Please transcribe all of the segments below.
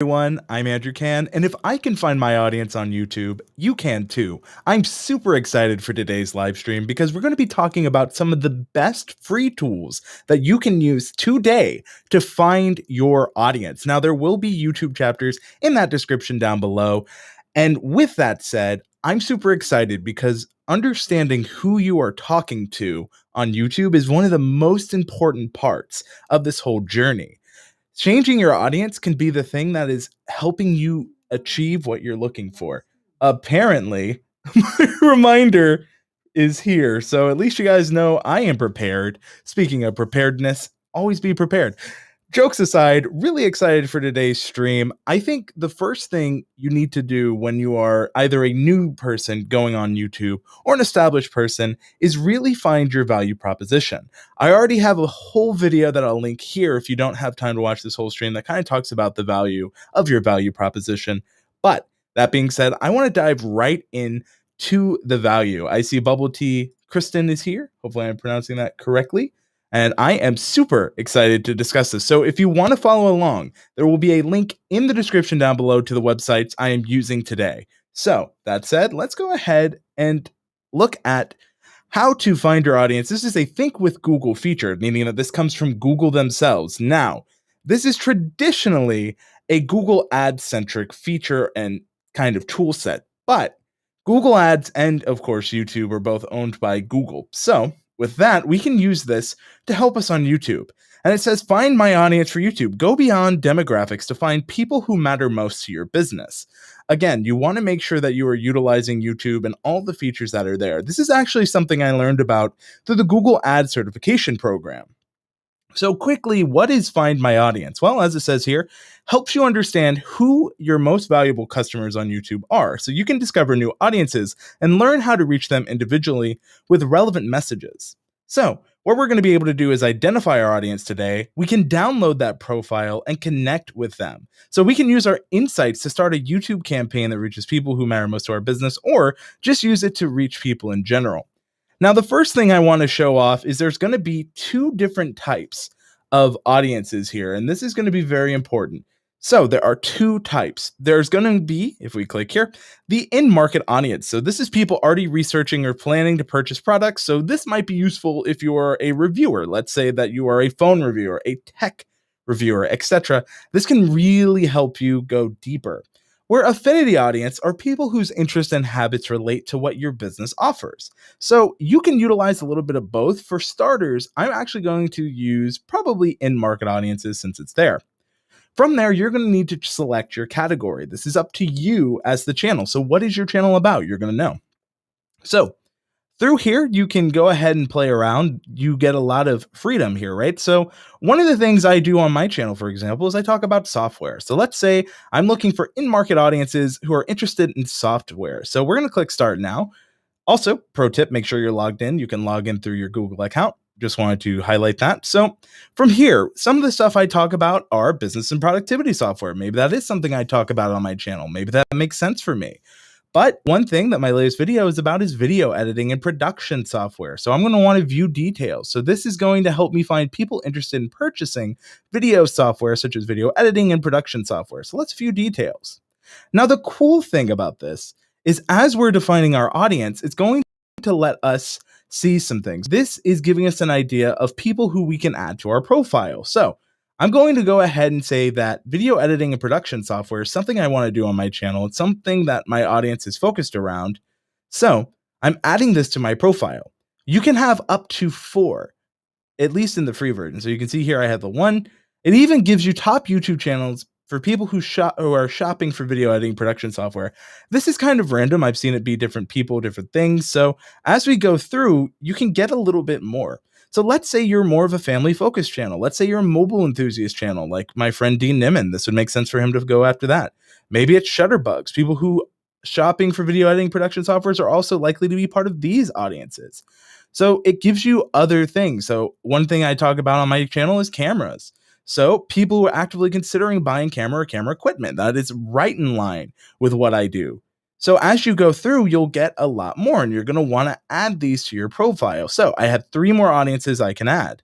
Everyone, I'm Andrew Can, and if I can find my audience on YouTube, you can too. I'm super excited for today's live stream because we're going to be talking about some of the best free tools that you can use today to find your audience. Now, there will be YouTube chapters in that description down below. And with that said, I'm super excited because understanding who you are talking to on YouTube is one of the most important parts of this whole journey. Changing your audience can be the thing that is helping you achieve what you're looking for. Apparently, my reminder is here. So at least you guys know I am prepared. Speaking of preparedness, always be prepared. Jokes aside, really excited for today's stream. I think the first thing you need to do when you are either a new person going on YouTube or an established person is really find your value proposition. I already have a whole video that I'll link here if you don't have time to watch this whole stream that kind of talks about the value of your value proposition. But that being said, I want to dive right in to the value. I see Bubble Tea Kristen is here. Hopefully I'm pronouncing that correctly. And I am super excited to discuss this. So if you want to follow along, there will be a link in the description down below to the websites I am using today. So that said, let's go ahead and look at how to find your audience. This is a Think with Google feature, meaning that this comes from Google themselves. Now, this is traditionally a Google Ads centric feature and kind of tool set, but Google Ads and, of course, YouTube are both owned by Google. So with that, we can use this to help us on YouTube. And it says, find my audience for YouTube. Go beyond demographics to find people who matter most to your business. Again, you want to make sure that you are utilizing YouTube and all the features that are there. This is actually something I learned about through the Google Ads certification program. So quickly, what is Find My Audience? Well, as it says here, helps you understand who your most valuable customers on YouTube are, so you can discover new audiences and learn how to reach them individually with relevant messages. So what we're going to be able to do is identify our audience today. We can download that profile and connect with them. So we can use our insights to start a YouTube campaign that reaches people who matter most to our business, or just use it to reach people in general. Now, the first thing I want to show off is there's going to be two different types of audiences here, and this is going to be very important. So there are two types. There's going to be, if we click here, the in-market audience. So this is people already researching or planning to purchase products. So this might be useful if you are a reviewer. Let's say that you are a phone reviewer, a tech reviewer, etc. This can really help you go deeper. Where affinity audience are people whose interests and habits relate to what your business offers. So you can utilize a little bit of both. For starters, I'm actually going to use probably in-market audiences since it's there. From there, you're going to need to select your category. This is up to you as the channel. So what is your channel about? You're going to know. So through here, you can go ahead and play around. You get a lot of freedom here, right? So one of the things I do on my channel, for example, is I talk about software. So let's say I'm looking for in-market audiences who are interested in software. So we're going to click start now. Also, pro tip, make sure you're logged in. You can log in through your Google account. Just wanted to highlight that. So from here, some of the stuff I talk about are business and productivity software. Maybe that is something I talk about on my channel. Maybe that makes sense for me. But one thing that my latest video is about is video editing and production software. So I'm going to want to view details. So this is going to help me find people interested in purchasing video software, such as video editing and production software. So let's view details. Now, the cool thing about this is as we're defining our audience, it's going to let us see some things. This is giving us an idea of people who we can add to our profile. So I'm going to go ahead and say that video editing and production software is something I want to do on my channel. It's something that my audience is focused around. So I'm adding this to my profile. You can have up to 4, at least in the free version. So you can see here I have the 1. It even gives you top YouTube channels for people who are shopping for video editing production software. This is kind of random. I've seen it be different people, different things. So as we go through, you can get a little bit more. So let's say you're more of a family-focused channel. Let's say you're a mobile enthusiast channel, like my friend Dean Nimmin. This would make sense for him to go after that. Maybe it's Shutterbugs. People who shopping for video editing production softwares are also likely to be part of these audiences. So it gives you other things. So one thing I talk about on my channel is cameras. So people who are actively considering buying camera or camera equipment, that is right in line with what I do. So as you go through, you'll get a lot more, and you're going to want to add these to your profile. So I have 3 more audiences I can add.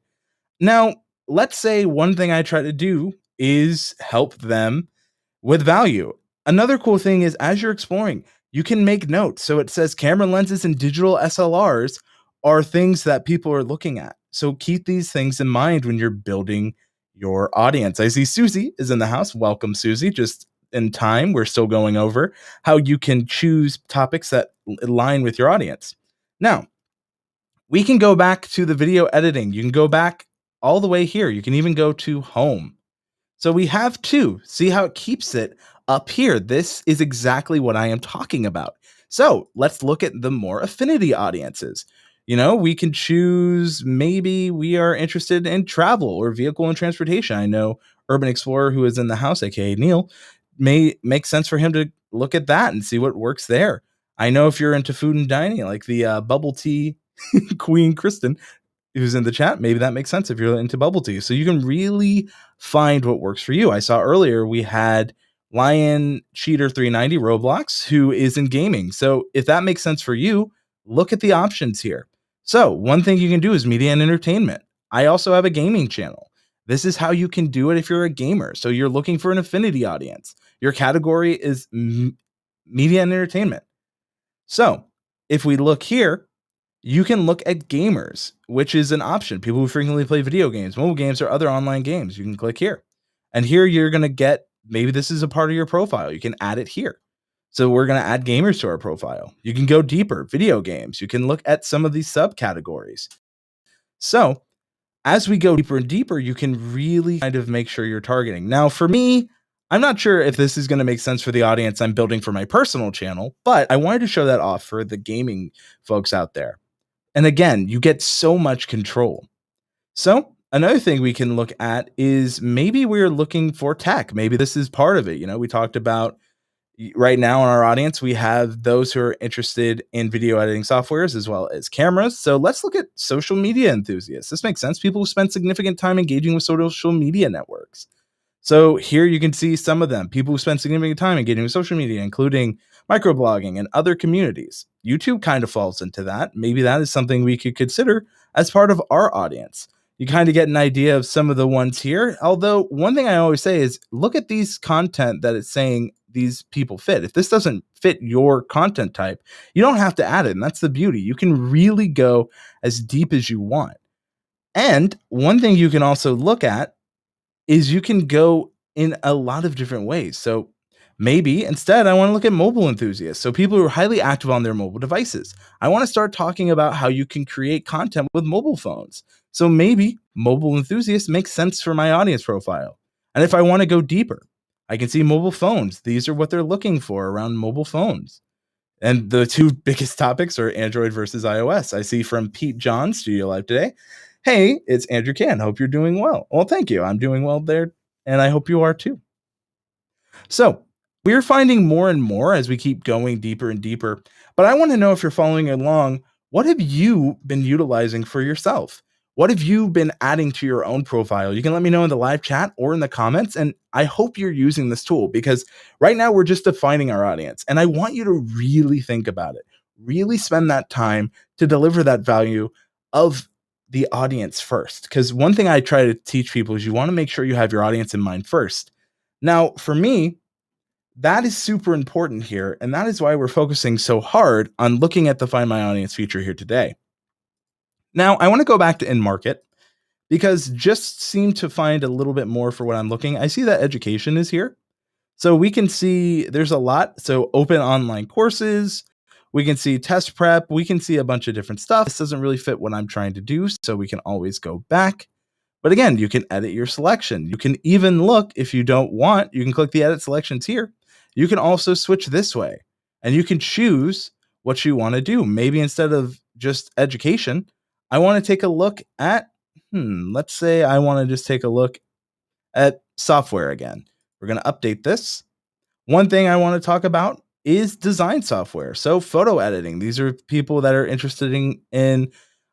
Now, let's say one thing I try to do is help them with value. Another cool thing is as you're exploring, you can make notes. So it says camera lenses and digital SLRs are things that people are looking at. So keep these things in mind when you're building your audience. I see Susie is in the house. Welcome, Susie. Just in time, we're still going over how you can choose topics that align with your audience. Now, we can go back to the video editing. You can go back all the way here. You can even go to home. So we have two. See how it keeps it up here. This is exactly what I am talking about. So let's look at the more affinity audiences. We can choose maybe we are interested in travel or vehicle and transportation. I know Urban Explorer, who is in the house, aka Neil, may make sense for him to look at that and see what works there. I know if you're into food and dining, like the bubble tea Queen Kristen, who's in the chat, maybe that makes sense if you're into bubble tea. So you can really find what works for you. I saw earlier we had Lion Cheater 390 Roblox who is in gaming. So if that makes sense for you, look at the options here. So one thing you can do is media and entertainment. I also have a gaming channel. This is how you can do it if you're a gamer. So you're looking for an affinity audience. Your category is media and entertainment. So if we look here, you can look at gamers, which is an option. People who frequently play video games, mobile games, or other online games. You can click here. And here you're going to get maybe this is a part of your profile. You can add it here. So we're going to add gamers to our profile. You can go deeper, video games. You can look at some of these subcategories. So as we go deeper and deeper, you can really kind of make sure you're targeting. Now, for me, I'm not sure if this is going to make sense for the audience I'm building for my personal channel, but I wanted to show that off for the gaming folks out there. And again, you get so much control. So another thing we can look at is maybe we're looking for tech. Maybe this is part of it. We talked about right now in our audience, we have those who are interested in video editing softwares as well as cameras. So let's look at social media enthusiasts. This makes sense. People who spend significant time engaging with social media networks. So here you can see some of them, people who spend significant time engaging with social media, including microblogging and other communities. YouTube kind of falls into that. Maybe that is something we could consider as part of our audience. You kind of get an idea of some of the ones here. Although one thing I always say is look at these content that it's saying these people fit. If this doesn't fit your content type, you don't have to add it. And that's the beauty. You can really go as deep as you want. And one thing you can also look at is you can go in a lot of different ways. So maybe instead, I want to look at mobile enthusiasts. So people who are highly active on their mobile devices. I want to start talking about how you can create content with mobile phones. So maybe mobile enthusiasts make sense for my audience profile. And if I want to go deeper, I can see mobile phones. These are what they're looking for around mobile phones. And the two biggest topics are Android versus iOS. I see from Pete John, Studio Live today. Hey, it's Andrew Can. Hope you're doing well. Well, thank you. I'm doing well there, and I hope you are too. So we're finding more and more as we keep going deeper and deeper. But I want to know if you're following along, what have you been utilizing for yourself? What have you been adding to your own profile? You can let me know in the live chat or in the comments. And I hope you're using this tool because right now we're just defining our audience. And I want you to really think about it, really spend that time to deliver that value of the audience first. Because one thing I try to teach people is you want to make sure you have your audience in mind first. Now, for me, that is super important here. And that is why we're focusing so hard on looking at the Find My Audience feature here today. Now, I want to go back to in market because just seem to find a little bit more for what I'm looking. I see that education is here. So we can see there's a lot. So open online courses, we can see test prep, we can see a bunch of different stuff. This doesn't really fit what I'm trying to do, so we can always go back. But again, you can edit your selection. You can even look if you don't want, you can click the edit selections here. You can also switch this way and you can choose what you want to do. Maybe instead of just education, I want to take a look at, let's say I want to just take a look at software again. We're going to update this. One thing I want to talk about is design software. So photo editing. These are people that are interested in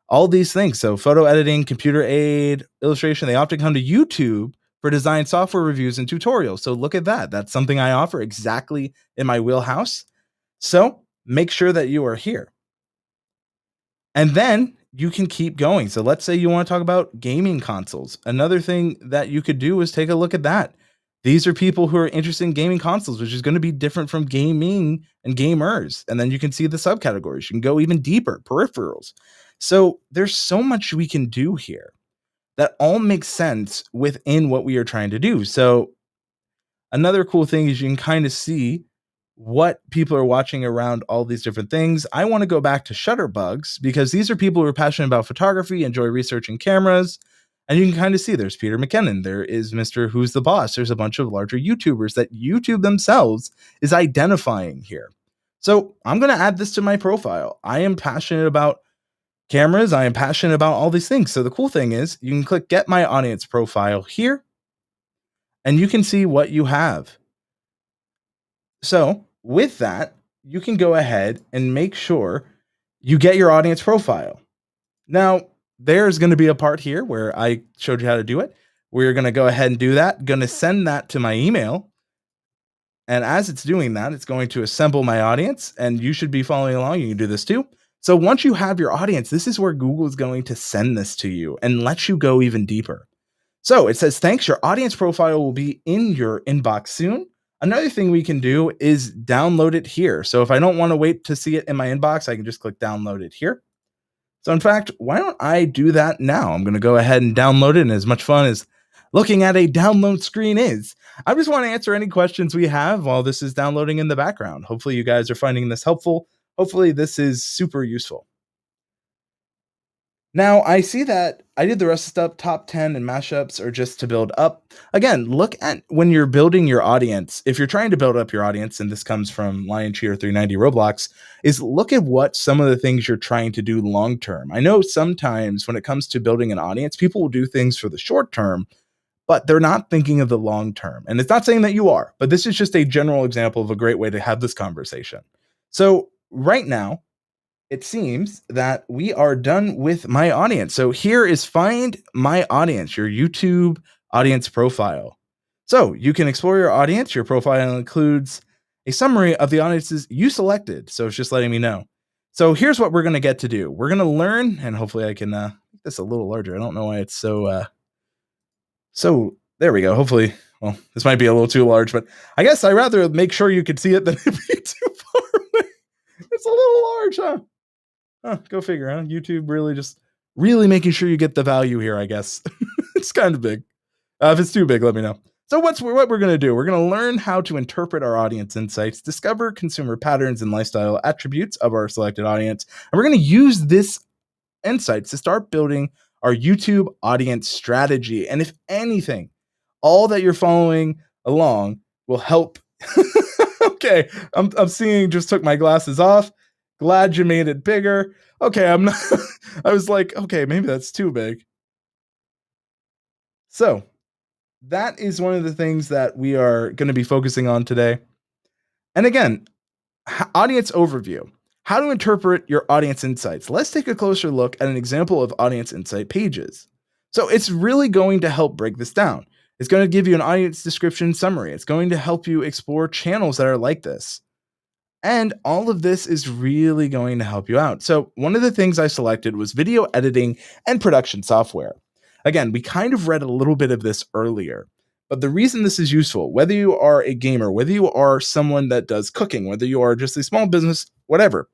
all these things. So photo editing, computer aid, illustration, they often come to YouTube for design software reviews and tutorials. So look at that. That's something I offer exactly in my wheelhouse. So make sure that you are here. And then you can keep going. So let's say you want to talk about gaming consoles. Another thing that you could do is take a look at that. These are people who are interested in gaming consoles, which is going to be different from gaming and gamers. And then you can see the subcategories. You can go even deeper, peripherals. So there's so much we can do here that all makes sense within what we are trying to do. So another cool thing is you can kind of see what people are watching around all these different things. I want to go back to Shutterbugs because these are people who are passionate about photography, enjoy researching cameras. And you can kind of see there's Peter McKinnon. There is Mr. Who's the Boss. There's a bunch of larger YouTubers that YouTube themselves is identifying here. So I'm going to add this to my profile. I am passionate about cameras. I am passionate about all these things. So the cool thing is you can click Get My Audience Profile here and you can see what you have. So with that, you can go ahead and make sure you get your audience profile. Now, there's going to be a part here where I showed you how to do it. We're going to go ahead and do that. Going to send that to my email. And as it's doing that, it's going to assemble my audience and you should be following along. You can do this too. So once you have your audience, this is where Google is going to send this to you and let you go even deeper. So it says, thanks, your audience profile will be in your inbox soon. Another thing we can do is download it here. So if I don't want to wait to see it in my inbox, I can just click download it here. So in fact, why don't I do that now? I'm going to go ahead and download it. And as much fun as looking at a download screen is, I just want to answer any questions we have while this is downloading in the background. Hopefully you guys are finding this helpful. Hopefully this is super useful. Now, I see that I did the rest of the stuff. Top 10 and mashups are just to build up. Again, look at when you're building your audience. If you're trying to build up your audience, and this comes from Lion Cheer 390 Roblox, is look at what some of the things you're trying to do long term. I know sometimes when it comes to building an audience, people will do things for the short term, but they're not thinking of the long term. And it's not saying that you are, but this is just a general example of a great way to have this conversation. So right now, it seems that we are done with my audience. So here is Find My Audience, your YouTube audience profile. So you can explore your audience. Your profile includes a summary of the audiences you selected. So it's just letting me know. So here's what we're going to get to do. We're going to learn, and hopefully I can make this a little larger. I don't know why it's so there we go. Hopefully, well, this might be a little too large, but I guess I'd rather make sure you could see it than it be too far away. It's a little large, huh? Go figure, huh? YouTube really making sure you get the value here, I guess. It's kind of big. If it's too big, let me know. So what we're going to do, we're going to learn how to interpret our audience insights, discover consumer patterns and lifestyle attributes of our selected audience, and we're going to use this insights to start building our YouTube audience strategy. And if anything, all that you're following along will help. Okay, I'm seeing, just took my glasses off. Glad you made it bigger. Okay, I'm not. I was like, okay, maybe that's too big. So that is one of the things that we are going to be focusing on today. And again, audience overview. How to interpret your audience insights. Let's take a closer look at an example of audience insight pages. So it's really going to help break this down. It's going to give you an audience description summary. It's going to help you explore channels that are like this. And all of this is really going to help you out. So one of the things I selected was video editing and production software. Again, we kind of read a little bit of this earlier, but the reason this is useful, whether you are a gamer, whether you are someone that does cooking, whether you are just a small business, whatever,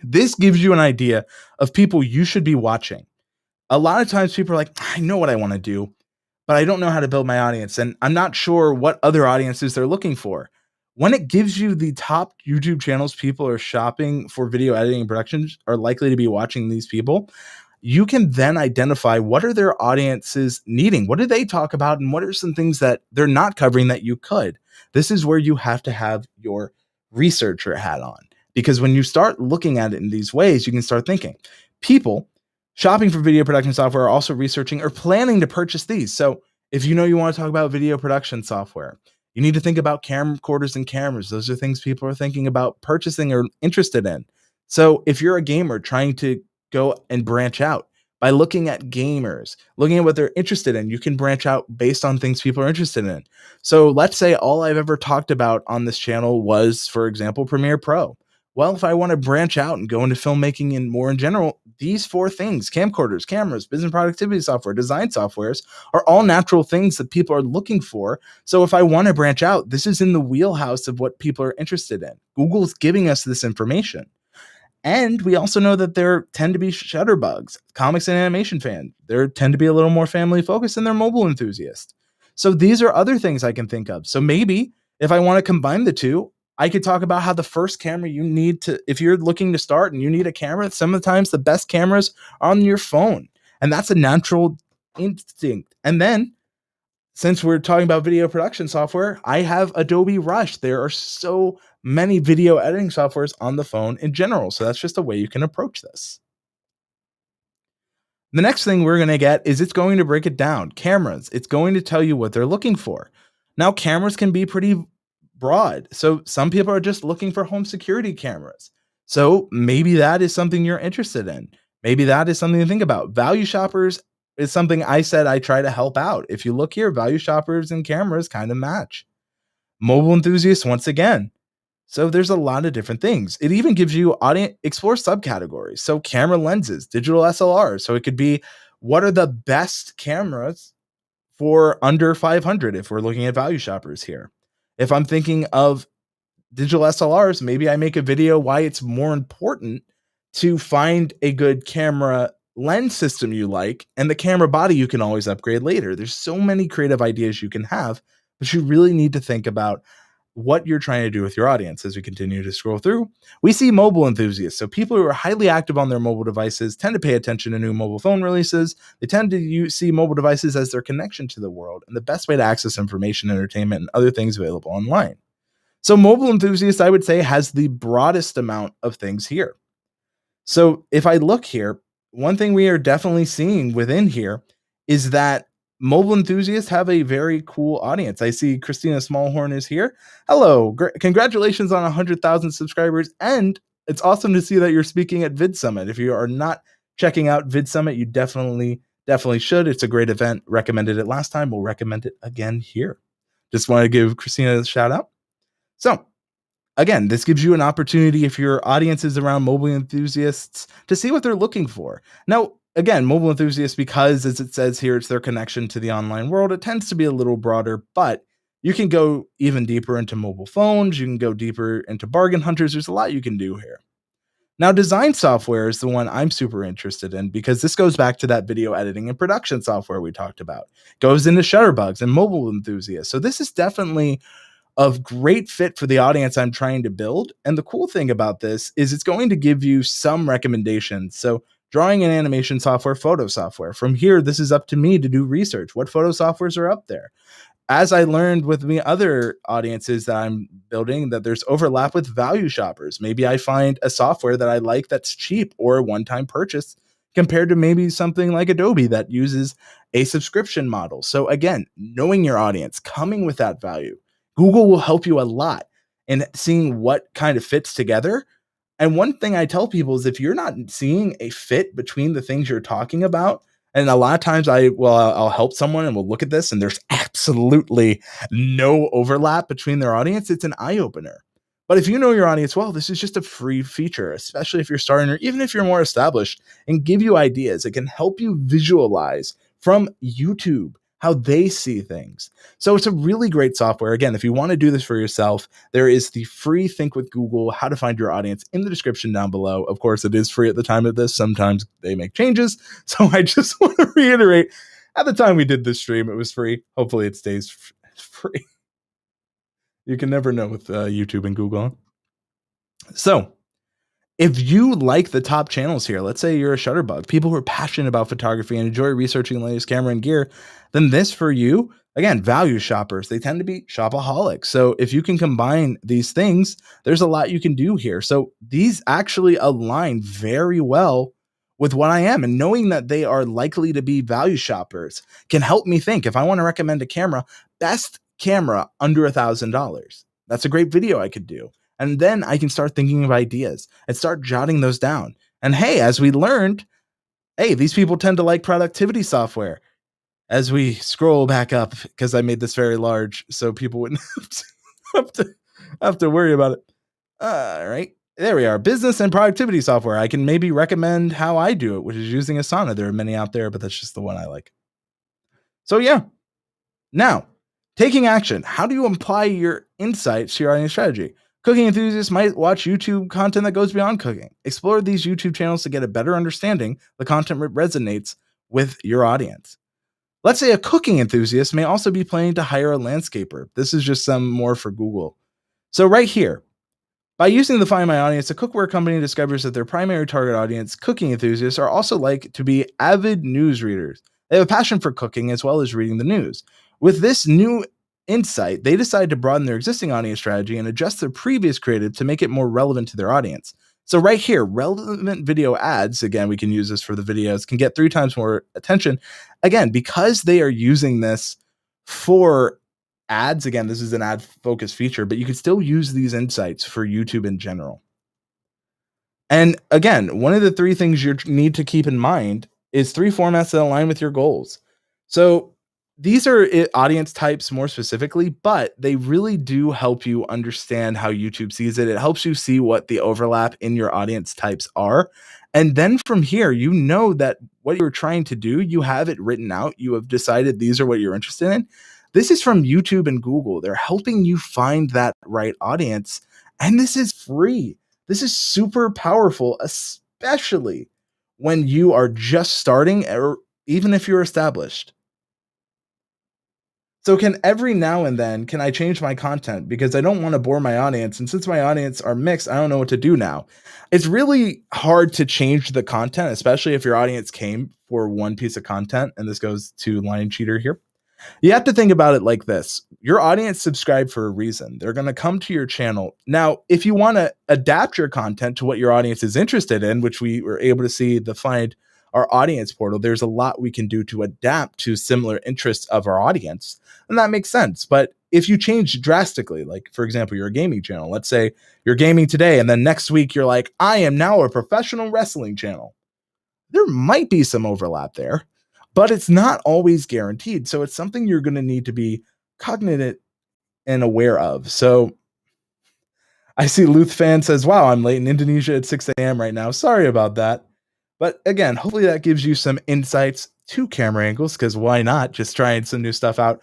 this gives you an idea of people you should be watching. A lot of times people are like, I know what I want to do, but I don't know how to build my audience. And I'm not sure what other audiences they're looking for. When it gives you the top YouTube channels people are shopping for video editing and productions are likely to be watching these people, you can then identify what are their audiences needing? What do they talk about? And what are some things that they're not covering that you could? This is where you have to have your researcher hat on. Because when you start looking at it in these ways, you can start thinking, people shopping for video production software are also researching or planning to purchase these. So if you know you want to talk about video production software, you need to think about camcorders and cameras. Those are things people are thinking about purchasing or interested in. So if you're a gamer trying to go and branch out by looking at gamers, looking at what they're interested in, you can branch out based on things people are interested in. So let's say all I've ever talked about on this channel was, for example, Premiere Pro. Well, if I want to branch out and go into filmmaking and more in general, these four things, camcorders, cameras, business productivity software, design softwares, are all natural things that people are looking for. So if I want to branch out, this is in the wheelhouse of what people are interested in. Google's giving us this information. And we also know that there tend to be shutterbugs, comics and animation fans. There tend to be a little more family focused and they're mobile enthusiasts. So these are other things I can think of. So maybe if I want to combine the two, I could talk about how the first camera you need to, if you're looking to start and you need a camera, some of the times the best cameras are on your phone. And that's a natural instinct. And then since we're talking about video production software, I have Adobe Rush. There are so many video editing softwares on the phone in general. So that's just a way you can approach this. The next thing we're going to get is it's going to break it down. Cameras, it's going to tell you what they're looking for. Now, cameras can be pretty broad. So some people are just looking for home security cameras. So maybe that is something you're interested in. Maybe that is something to think about. Value shoppers is something I said I try to help out. If you look here, value shoppers and cameras kind of match. Mobile enthusiasts, once again. So there's a lot of different things. It even gives you audience explore subcategories. So camera lenses, digital SLRs. So it could be what are the best cameras for under 500 if we're looking at value shoppers here. If I'm thinking of digital SLRs, maybe I make a video why it's more important to find a good camera lens system you like, and the camera body you can always upgrade later. There's so many creative ideas you can have, but you really need to think about what you're trying to do with your audience. As we continue to scroll through, we see mobile enthusiasts. So people who are highly active on their mobile devices tend to pay attention to new mobile phone releases. They tend to see mobile devices as their connection to the world and the best way to access information, entertainment, and other things available online. So mobile enthusiast, I would say, has the broadest amount of things here. So if I look here, one thing we are definitely seeing within here is that mobile enthusiasts have a very cool audience. I see Christina Smallhorn is here. Hello, congratulations on 100,000 subscribers, and it's awesome to see that you're speaking at Vid Summit. If you are not checking out Vid Summit, you definitely should. It's a great event. Recommended it last time. We'll recommend it again here. Just want to give Christina a shout out. So again, this gives you an opportunity if your audience is around mobile enthusiasts to see what they're looking for. Now, again, mobile enthusiasts, because as it says here, it's their connection to the online world, it tends to be a little broader, but you can go even deeper into mobile phones. You can go deeper into bargain hunters. There's a lot you can do here. Now, design software is the one I'm super interested in because this goes back to that video editing and production software we talked about. Goes into shutterbugs and mobile enthusiasts. So this is definitely of great fit for the audience I'm trying to build. And the cool thing about this is it's going to give you some recommendations. So drawing and animation software, photo software. From here, this is up to me to do research. What photo softwares are up there? As I learned with me other audiences that I'm building, that there's overlap with value shoppers. Maybe I find a software that I like that's cheap or a one-time purchase compared to maybe something like Adobe that uses a subscription model. So again, knowing your audience, coming with that value. Google will help you a lot in seeing what kind of fits together. And one thing I tell people is if you're not seeing a fit between the things you're talking about, and a lot of times I'll help someone and we'll look at this and there's absolutely no overlap between their audience. It's an eye opener. But if you know your audience well, this is just a free feature, especially if you're starting or even if you're more established, and give you ideas. It can help you visualize from YouTube how they see things. So it's a really great software. Again, if you want to do this for yourself, there is the free Think with Google, how to find your audience in the description down below. Of course, it is free at the time of this. Sometimes they make changes. So I just want to reiterate, at the time we did this stream, it was free. Hopefully it stays free. You can never know with YouTube and Google. So if you like the top channels here, let's say you're a shutterbug, people who are passionate about photography and enjoy researching the latest camera and gear, then this for you, again, value shoppers, they tend to be shopaholics. So if you can combine these things, there's a lot you can do here. So these actually align very well with what I am. And knowing that they are likely to be value shoppers can help me think if I want to recommend a camera, best camera under $1,000. That's a great video I could do. And then I can start thinking of ideas and start jotting those down. And hey, as we learned, hey, these people tend to like productivity software. As we scroll back up, because I made this very large so people wouldn't have to worry about it. All right. There we are. Business and productivity software. I can maybe recommend how I do it, which is using Asana. There are many out there, but that's just the one I like. So yeah. Now, taking action. How do you apply your insights to your audience strategy? Cooking enthusiasts might watch YouTube content that goes beyond cooking. Explore these YouTube channels to get a better understanding the content resonates with your audience. Let's say a cooking enthusiast may also be planning to hire a landscaper. This is just some more for Google. So right here, by using the Find My Audience, a cookware company discovers that their primary target audience, cooking enthusiasts, are also like to be avid news readers. They have a passion for cooking as well as reading the news. With this new insight, they decide to broaden their existing audience strategy and adjust their previous creative to make it more relevant to their audience. So, right here, relevant video ads, again, we can use this for the videos, can get 3 times more attention. Again, because they are using this for ads. Again, this is an ad focused feature, but you can still use these insights for YouTube in general. And again, one of the 3 things you need to keep in mind is 3 formats that align with your goals. So these are audience types more specifically, but they really do help you understand how YouTube sees it. It helps you see what the overlap in your audience types are. And then from here, you know that what you're trying to do, you have it written out. You have decided these are what you're interested in. This is from YouTube and Google. They're helping you find that right audience. And this is free. This is super powerful, especially when you are just starting or even if you're established. So can every now and then can I change my content because I don't want to bore my audience, and since my audience are mixed, I don't know what to do now. It's really hard to change the content, especially if your audience came for one piece of content, and this goes to line cheater here. You have to think about it like this. Your audience subscribed for a reason. They're going to come to your channel. Now, if you want to adapt your content to what your audience is interested in, which we were able to see the Find Our Audience portal, there's a lot we can do to adapt to similar interests of our audience. And that makes sense. But if you change drastically, like for example, you're a gaming channel, let's say you're gaming today, and then next week you're like, I am now a professional wrestling channel. There might be some overlap there, but it's not always guaranteed. So it's something you're going to need to be cognizant and aware of. So I see Luth fan says, wow, I'm late in Indonesia at 6 a.m. right now. Sorry about that. But again, hopefully that gives you some insights to camera angles because why not? Just trying some new stuff out.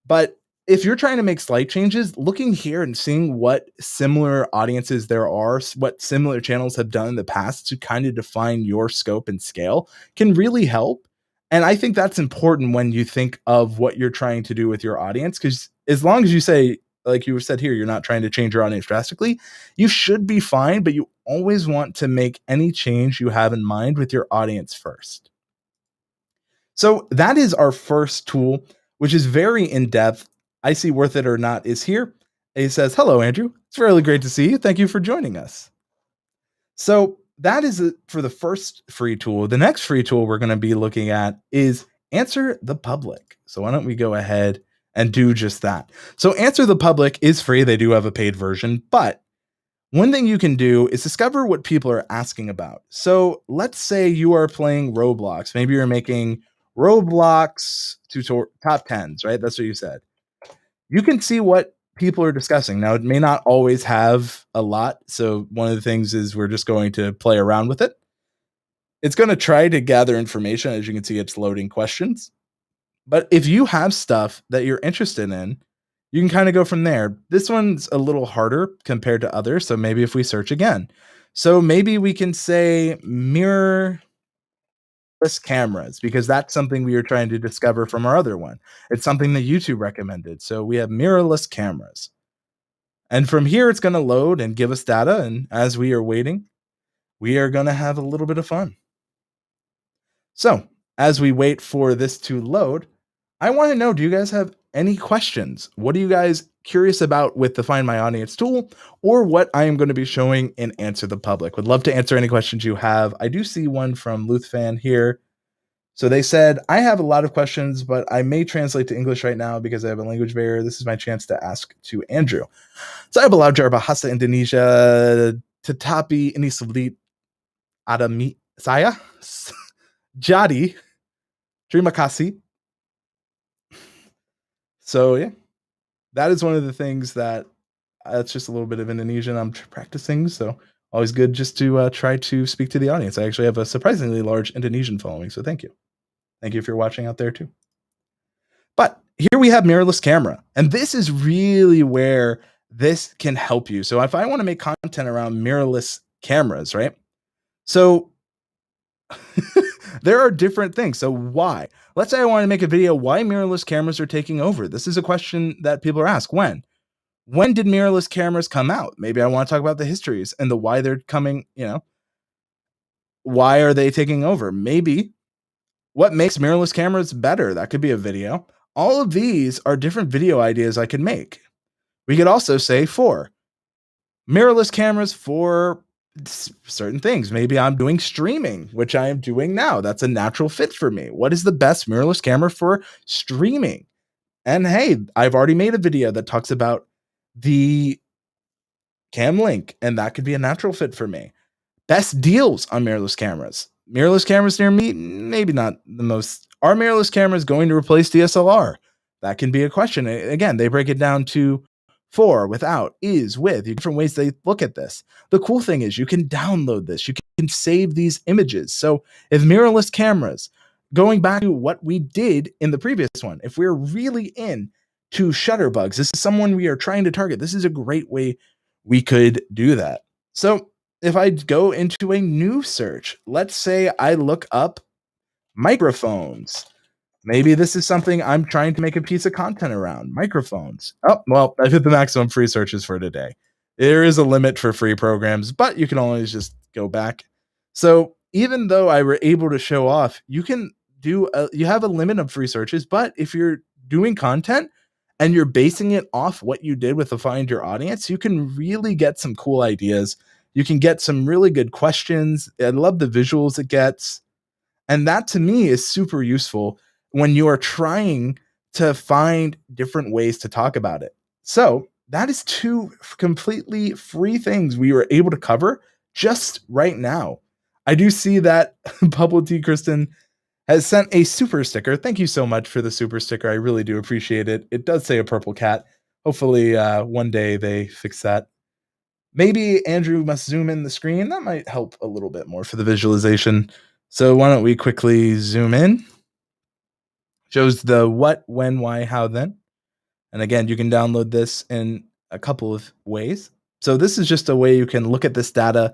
But if you're trying to make slight changes, looking here and seeing what similar audiences there are, what similar channels have done in the past to kind of define your scope and scale can really help. And I think that's important when you think of what you're trying to do with your audience, because as long as you say, like you said here, you're not trying to change your audience drastically, you should be fine, but you always want to make any change you have in mind with your audience first. So that is our first tool, which is very in depth. I see worth it or not is here. He says, hello, Andrew. It's really great to see you. Thank you for joining us. So that is it for the first free tool. The next free tool we're going to be looking at is Answer the Public. So why don't we go ahead and do just that? So Answer the Public is free. They do have a paid version, but one thing you can do is discover what people are asking about. So let's say you are playing Roblox. Maybe you're making Roblox top tens, right? That's what you said. You can see what people are discussing. Now, it may not always have a lot. So one of the things is we're just going to play around with it. It's going to try to gather information. As you can see, it's loading questions. But if you have stuff that you're interested in, you can kind of go from there. This one's a little harder compared to others. So maybe if we search again. So maybe we can say mirrorless cameras because that's something we were trying to discover from our other one. It's something that YouTube recommended. So we have mirrorless cameras. And from here, it's going to load and give us data. And as we are waiting, we are going to have a little bit of fun. So as we wait for this to load, I want to know, do you guys have any questions? What are you guys curious about with the Find My Audience tool or what I am going to be showing in Answer the Public? Would love to answer any questions you have. I do see one from Luthfan here. So they said, I have a lot of questions, but I may translate to English right now because I have a language barrier. This is my chance to ask to Andrew. Saya belajar bahasa Indonesia tetapi ini sulit ada saya. Jadi, terima kasih. So yeah, that is one of the things that that's just a little bit of Indonesian I'm practicing. So Always good just to try to speak to the audience. I actually have a surprisingly large Indonesian following, so thank you. Thank you if you're watching out there too. But here we have mirrorless camera, and this is really where this can help you. So if I want to make content around mirrorless cameras, right? So there are different things. So why? Let's say I want to make a video why mirrorless cameras are taking over. This is a question that people are asked. When did mirrorless cameras come out? Maybe I want to talk about the histories and the why they're coming, why are they taking over? Maybe what makes mirrorless cameras better? That could be a video. All of these are different video ideas I could make. We could also say for mirrorless cameras for certain things. Maybe I'm doing streaming, which I am doing now. That's a natural fit for me. What is the best mirrorless camera for streaming? And hey, I've already made a video that talks about the Cam Link, and that could be a natural fit for me. Best deals on mirrorless cameras. Mirrorless cameras near me, maybe not the most. Are mirrorless cameras going to replace DSLR? That can be a question. Again, they break it down to for, without, is, with, different ways they look at this. The cool thing is you can download this. You can save these images. So if mirrorless cameras, going back to what we did in the previous one, if we're really in to shutterbugs, this is someone we are trying to target. This is a great way we could do that. So if I go into a new search, let's say I look up microphones. Maybe this is something I'm trying to make a piece of content around. Microphones. Oh, well, I've hit the maximum free searches for today. There is a limit for free programs, but you can always just go back. So even though I were able to show off, you have a limit of free searches, but if you're doing content and you're basing it off what you did with the Find Your Audience, you can really get some cool ideas. You can get some really good questions. I love the visuals it gets. And that to me is super useful when you are trying to find different ways to talk about it. So that is two completely free things we were able to cover just right now. I do see that Bubble Tea Kristen has sent a super sticker. Thank you so much for the super sticker. I really do appreciate it. It does say a purple cat. Hopefully, one day they fix that. Maybe Andrew must zoom in the screen. That might help a little bit more for the visualization. So why don't we quickly zoom in? Shows the what, when, why, how, then. And again, you can download this in a couple of ways. So this is just a way you can look at this data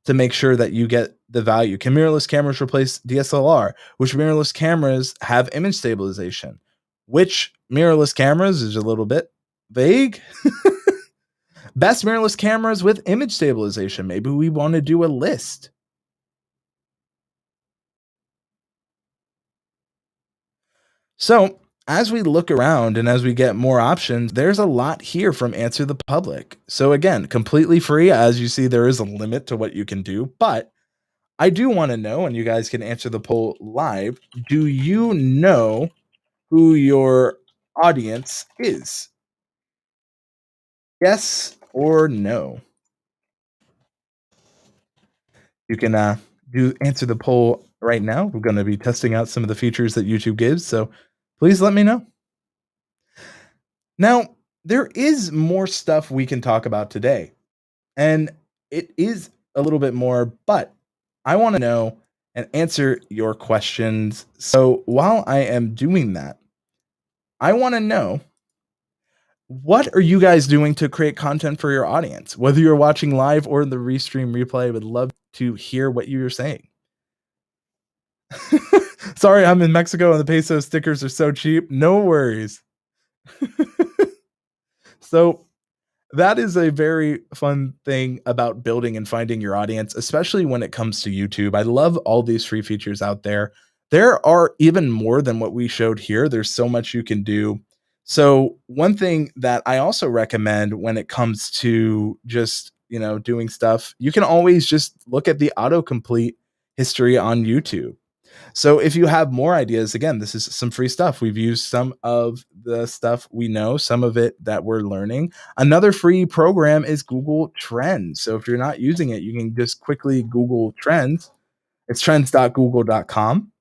to make sure that you get the value. Can mirrorless cameras replace DSLR? Which mirrorless cameras have image stabilization? Which mirrorless cameras is a little bit vague. Best mirrorless cameras with image stabilization. Maybe we want to do a list. So as we look around and as we get more options, there's a lot here from Answer the Public. So again, completely free. As you see, there is a limit to what you can do, but I do want to know, and you guys can answer the poll live. Do you know who your audience is? Yes or no? You can do answer the poll right now. We're going to be testing out some of the features that YouTube gives, so please let me know. Now, there is more stuff we can talk about today, and it is a little bit more, but I want to know and answer your questions. So while I am doing that, I want to know, what are you guys doing to create content for your audience? Whether you're watching live or the restream replay, I would love to hear what you're saying. Sorry, I'm in Mexico and the peso stickers are so cheap. No worries. So that is a very fun thing about building and finding your audience, especially when it comes to YouTube. I love all these free features out there. There are even more than what we showed here. There's so much you can do. So one thing that I also recommend when it comes to just, doing stuff, you can always just look at the autocomplete history on YouTube. So if you have more ideas, again, this is some free stuff. We've used some of the stuff we know, some of it that we're learning. Another free program is Google Trends. So if you're not using it, you can just quickly Google Trends. It's trends.google.com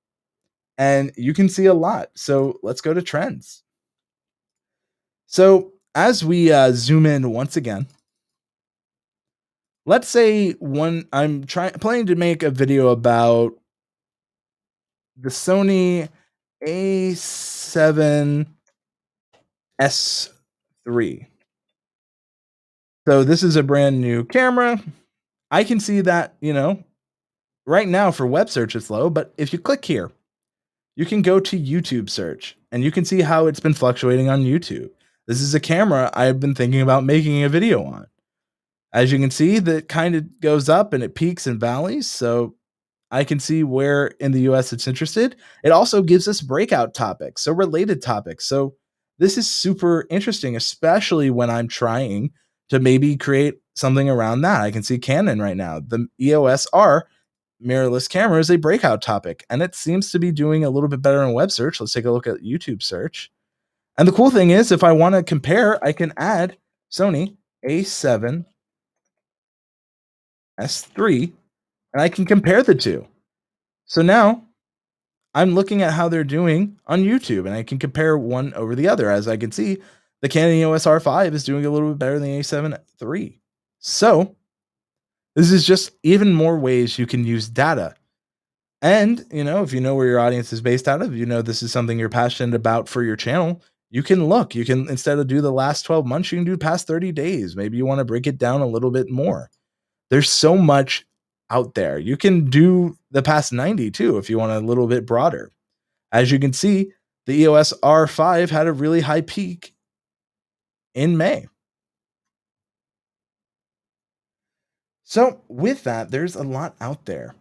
and you can see a lot. So let's go to Trends. So as we zoom in once again, Let's say one I'm trying planning to make a video about the Sony A7S III. So this is a brand new camera. I can see that, right now for web search it's low, but if you click here, you can go to YouTube search and you can see how it's been fluctuating on YouTube. This is a camera I've been thinking about making a video on. As you can see, that kind of goes up and it peaks and valleys. So I can see where in the US it's interested. It also gives us breakout topics, so related topics. So this is super interesting, especially when I'm trying to maybe create something around that. I can see Canon right now. The EOS R mirrorless camera is a breakout topic, and it seems to be doing a little bit better in web search. Let's take a look at YouTube search. And the cool thing is, if I want to compare, I can add Sony A7S3 and I can compare the two. So now I'm looking at how they're doing on YouTube and I can compare one over the other. As I can see, the Canon EOS R5 is doing a little bit better than the A7 III. So this is just even more ways you can use data. And, if you know where your audience is based out of, this is something you're passionate about for your channel, you can look. You can, instead of do the last 12 months, you can do past 30 days. Maybe you want to break it down a little bit more. There's so much out there. You can do the past 90 too if you want a little bit broader. As you can see, the EOS R5 had a really high peak in May. So, with that, there's a lot out there.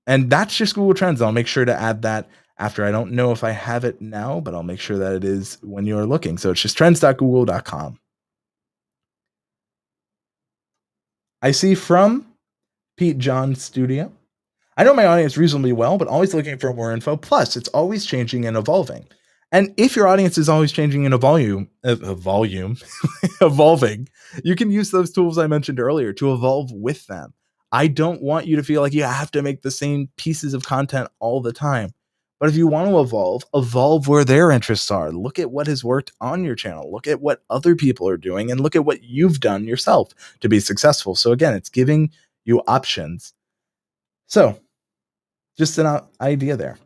And that's just Google Trends. I'll make sure to add that after. I don't know if I have it now, but I'll make sure that it is when you're looking. So it's just trends.google.com. I see from Pete John Studio. I know my audience reasonably well, but always looking for more info. Plus, it's always changing and evolving. And if your audience is always changing and evolving, you can use those tools I mentioned earlier to evolve with them. I don't want you to feel like you have to make the same pieces of content all the time. But if you want to evolve where their interests are. Look at what has worked on your channel. Look at what other people are doing and look at what you've done yourself to be successful. So again, it's giving you options. So just an idea there.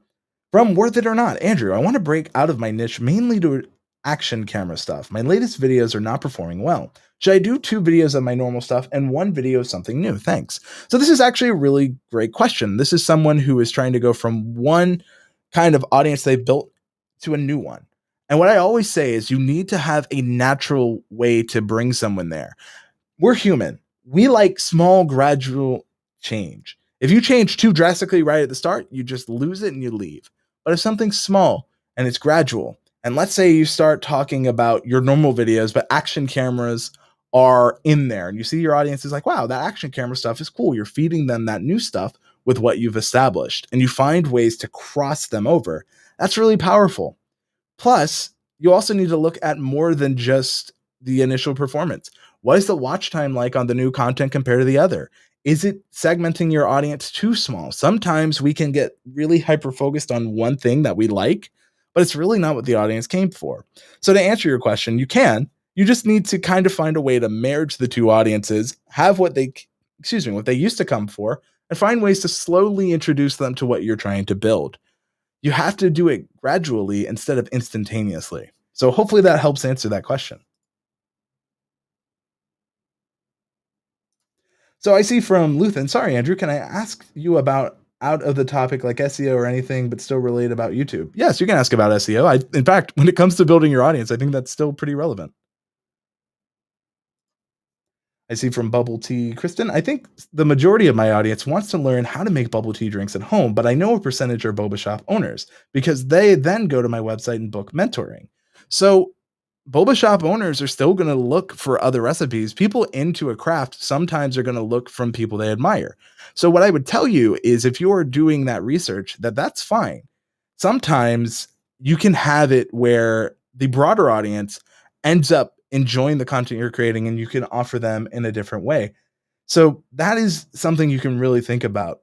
From Worth It or Not, Andrew, I want to break out of my niche mainly to action camera stuff. My latest videos are not performing well. Should I do 2 videos of my normal stuff and 1 video of something new? Thanks. So this is actually a really great question. This is someone who is trying to go from one kind of audience they've built to a new one. And what I always say is you need to have a natural way to bring someone there. We're human. We like small, gradual change. If you change too drastically right at the start, you just lose it and you leave. But if something's small and it's gradual, and let's say you start talking about your normal videos, but action cameras are in there, and you see your audience is like, wow, that action camera stuff is cool. You're feeding them that new stuff with what you've established, and you find ways to cross them over. That's really powerful. Plus, you also need to look at more than just the initial performance. What is the watch time like on the new content compared to the other? Is it segmenting your audience too small? Sometimes we can get really hyper focused on one thing that we like, but it's really not what the audience came for. So to answer your question, you can. You just need to kind of find a way to merge the two audiences, have what they used to come for, and find ways to slowly introduce them to what you're trying to build. You have to do it gradually instead of instantaneously. So hopefully that helps answer that question. So I see from Luthen, sorry, Andrew, can I ask you about out of the topic like SEO or anything, but still relate about YouTube? Yes, you can ask about SEO. In fact, when it comes to building your audience, I think that's still pretty relevant. I see from Bubble Tea Kristen, I think the majority of my audience wants to learn how to make bubble tea drinks at home, but I know a percentage are boba shop owners because they then go to my website and book mentoring. So boba shop owners are still going to look for other recipes. People into a craft sometimes are going to look from people they admire. So what I would tell you is if you're doing that research, that's fine. Sometimes you can have it where the broader audience ends up enjoying the content you're creating and you can offer them in a different way. So that is something you can really think about.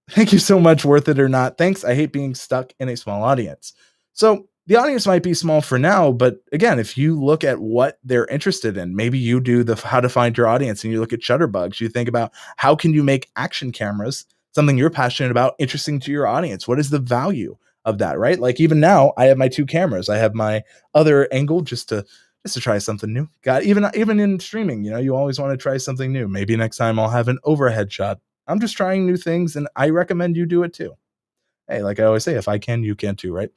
Thank you so much, Worth It or Not. Thanks. I hate being stuck in a small audience. So The audience might be small for now, but again, if you look at what they're interested in, maybe you do the how to find your audience and you look at Shutterbugs, you think about how can you make action cameras, something you're passionate about, interesting to your audience? What is the value of that, right? Like even now, I have my two cameras. I have my other angle just to try something new. Got even in streaming, you always want to try something new. Maybe next time I'll have an overhead shot. I'm just trying new things and I recommend you do it too. Hey, like I always say, if I can, you can too, right?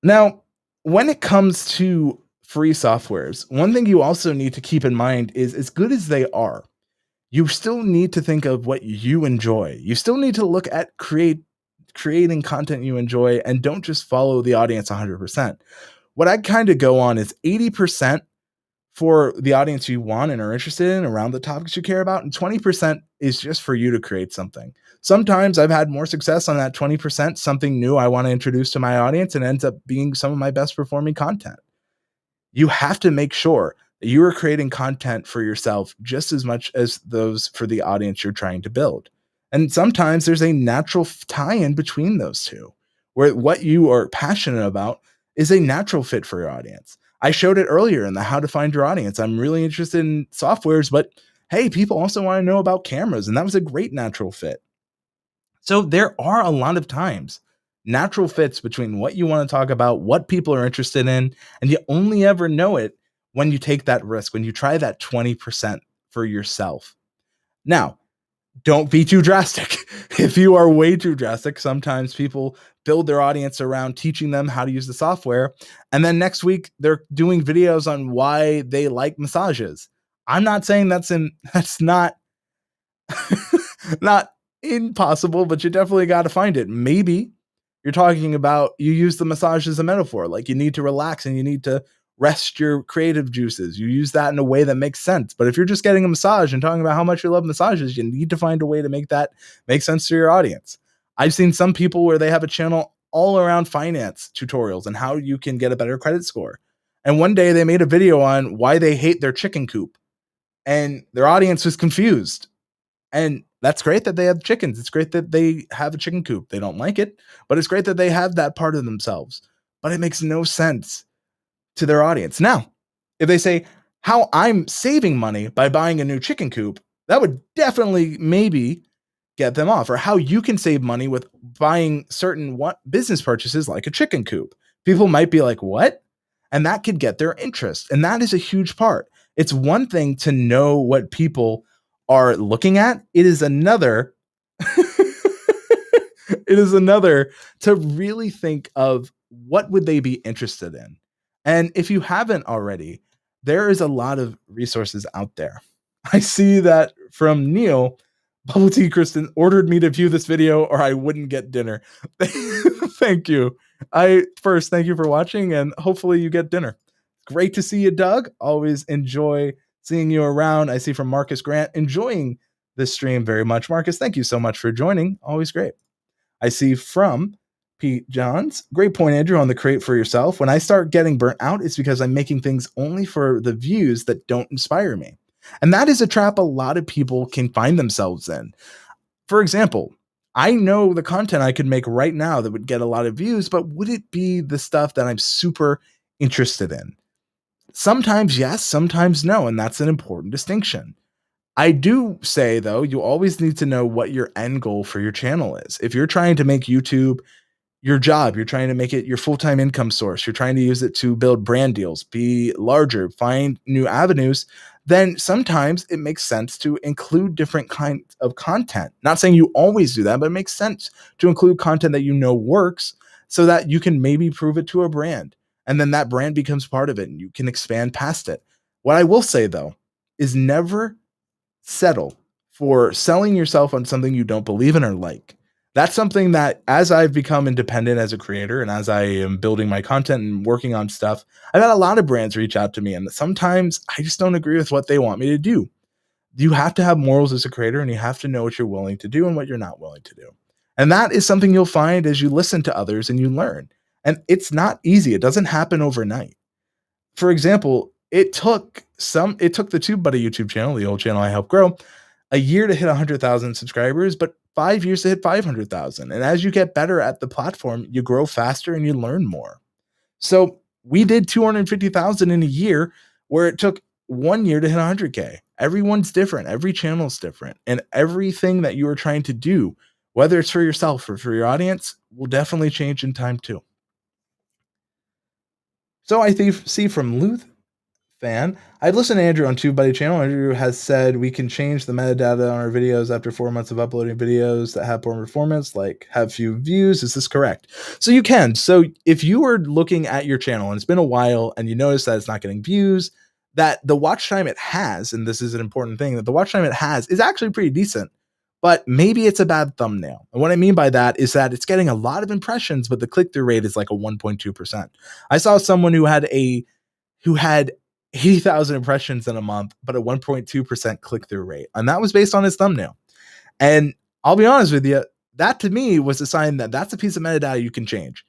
Now, when it comes to free softwares, one thing you also need to keep in mind is as good as they are, you still need to think of what you enjoy. You still need to look at creating content you enjoy and don't just follow the audience 100%. What I kind of go on is 80% for the audience you want and are interested in around the topics you care about, and 20% is just for you to create something. Sometimes I've had more success on that 20%, something new I want to introduce to my audience, and ends up being some of my best performing content. You have to make sure that you are creating content for yourself just as much as those for the audience you're trying to build. And sometimes there's a natural tie in between those two, where what you are passionate about is a natural fit for your audience. I showed it earlier in the how to find your audience. I'm really interested in softwares, but hey, people also want to know about cameras. And that was a great natural fit. So there are a lot of times natural fits between what you want to talk about, what people are interested in, and you only ever know it when you take that risk, when you try that 20% for yourself. Now, don't be too drastic. If you are way too drastic, sometimes people build their audience around teaching them how to use the software. And then next week, they're doing videos on why they like massages. I'm not saying that's not not impossible, but you definitely got to find it. Maybe you're talking about you use the massage as a metaphor, like you need to relax and you need to rest your creative juices. You use that in a way that makes sense. But if you're just getting a massage and talking about how much you love massages, you need to find a way to make that make sense to your audience. I've seen some people where they have a channel all around finance tutorials and how you can get a better credit score. And one day they made a video on why they hate their chicken coop, and their audience was confused. And that's great that they have chickens. It's great that they have a chicken coop. They don't like it, but it's great that they have that part of themselves. But it makes no sense to their audience. Now, if they say how I'm saving money by buying a new chicken coop, that would definitely maybe get them off, or how you can save money with buying certain what business purchases like a chicken coop. People might be like, "What?" And that could get their interest. And that is a huge part. It's one thing to know what people are looking at. It is another it is another to really think of what would they be interested in. And if you haven't already, there is a lot of resources out there. I see that from Neil. Bubble Tea Kristen ordered me to view this video or I wouldn't get dinner. Thank you. I first thank you for watching and hopefully you get dinner. Great to see you, Doug. Always enjoy seeing you around. I see from Marcus Grant enjoying this stream very much. Marcus, thank you so much for joining. Always great. I see from Pete Johns. Great point, Andrew, on the create for yourself. When I start getting burnt out, it's because I'm making things only for the views that don't inspire me. And that is a trap a lot of people can find themselves in. For example, I know the content I could make right now that would get a lot of views, but would it be the stuff that I'm super interested in? Sometimes yes, sometimes no. And that's an important distinction. I do say, though, you always need to know what your end goal for your channel is. If you're trying to make YouTube your job, you're trying to make it your full-time income source, you're trying to use it to build brand deals, be larger, find new avenues, then sometimes it makes sense to include different kinds of content. Not saying you always do that, but it makes sense to include content that you know works so that you can maybe prove it to a brand. And then that brand becomes part of it and you can expand past it. What I will say, though, is never settle for selling yourself on something you don't believe in or like. That's something that as I've become independent as a creator and as I am building my content and working on stuff, I've had a lot of brands reach out to me and sometimes I just don't agree with what they want me to do. You have to have morals as a creator and you have to know what you're willing to do and what you're not willing to do. And that is something you'll find as you listen to others and you learn. And it's not easy. It doesn't happen overnight. For example, it took the TubeBuddy YouTube channel, the old channel I helped grow. a year to hit 100,000 subscribers, but 5 years to hit 500,000. And as you get better at the platform, you grow faster and you learn more. So we did 250,000 in a year where it took 1 year to hit 100K. Everyone's different. Every channel's different. And everything that you are trying to do, whether it's for yourself or for your audience, will definitely change in time too. So I see from Luth fan. I've listened to Andrew on TubeBuddy channel. Andrew has said we can change the metadata on our videos after 4 months of uploading videos that have poor performance, like have few views. Is this correct? So you can. So if you are looking at your channel and it's been a while and you notice that it's not getting views, that the watch time it has, and this is an important thing, that the watch time it has is actually pretty decent, but maybe it's a bad thumbnail. And what I mean by that is that it's getting a lot of impressions, but the click-through rate is like a 1.2%. I saw someone who had 80,000 impressions in a month, but a 1.2% click-through rate. And that was based on his thumbnail. And I'll be honest with you, that to me was a sign that that's a piece of metadata you can change.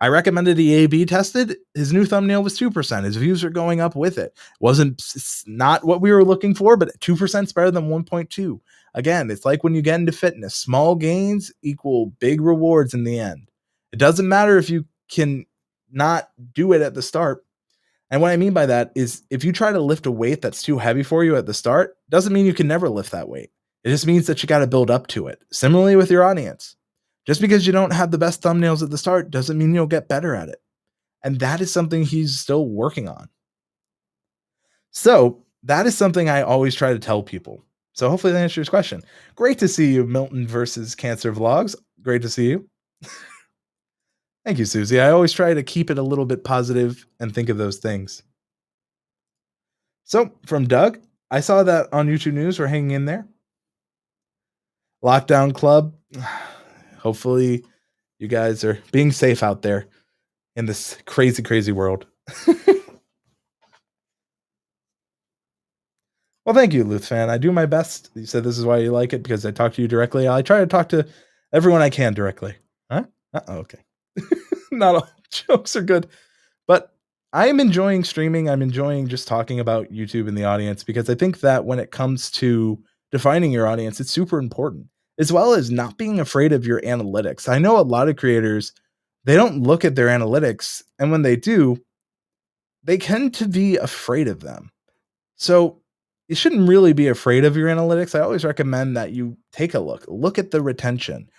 I recommended he A/B tested. His new thumbnail was 2%. His views are going up with it. It's not what we were looking for, but 2% is better than 1.2. Again, it's like when you get into fitness, small gains equal big rewards in the end. It doesn't matter if you can not do it at the start. And what I mean by that is if you try to lift a weight that's too heavy for you at the start, doesn't mean you can never lift that weight. It just means that you got to build up to it. Similarly with your audience. Just because you don't have the best thumbnails at the start doesn't mean you'll get better at it. And that is something he's still working on. So that is something I always try to tell people. So hopefully that answers your question. Great to see you, Milton versus Cancer Vlogs. Great to see you. Thank you, Susie. I always try to keep it a little bit positive and think of those things. So from Doug, I saw that on YouTube News. We're hanging in there. Lockdown Club. Hopefully you guys are being safe out there in this crazy, crazy world. Well, thank you, Luth fan. I do my best. You said this is why you like it, because I talk to you directly. I try to talk to everyone I can directly. Huh? Okay. Not all jokes are good. But I am enjoying streaming. I'm enjoying just talking about YouTube and the audience, because I think that when it comes to defining your audience, it's super important, as well as not being afraid of your analytics. I know a lot of creators, they don't look at their analytics, and when they do, they tend to be afraid of them. So you shouldn't really be afraid of your analytics. I always recommend that you take a look at the retention.